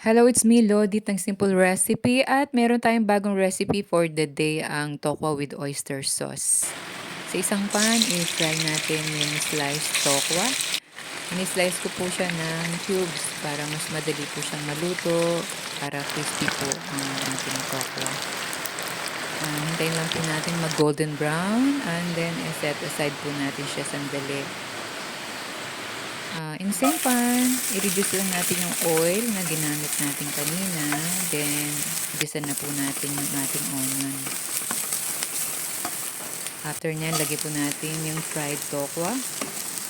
Hello, it's me, Lodit ng Simple Recipe at meron tayong bagong recipe for the day, ang tokwa with oyster sauce. Sa isang pan, i-fry natin yung sliced tokwa. Ini-slice ko po siya ng cubes para mas madali po siyang maluto, para crispy po ang ating tokwa. Hintayin lang po natin mag-golden brown and then set aside po natin siya sandali. In the same pan, i-reduce lang natin yung oil na ginamit natin kanina. Then, gisa na po natin yung ating onion. After nyan, lagay po natin yung fried tokwa.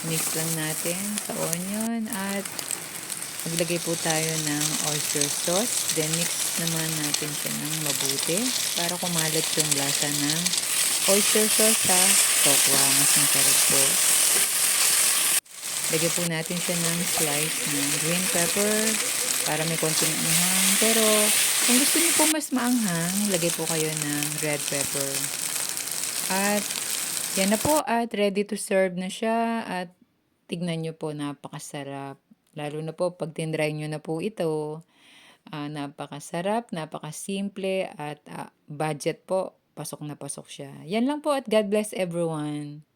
Mix lang natin sa onion at maglagay po tayo ng oyster sauce. Then, mix naman natin siya ng mabuti para kumalat yung lasa ng oyster sauce sa tokwa. Mas masarap po. Lagyan po natin siya ng slice ng green pepper para may konting anghang. Pero kung gusto niyo po mas maanghang, lagay po kayo ng red pepper. At yan na po at ready to serve na siya at tignan niyo po, napakasarap. Lalo na po pag tinry niyo na po ito, napakasarap, napakasimple at budget po. Pasok na pasok siya. Yan lang po at God bless everyone.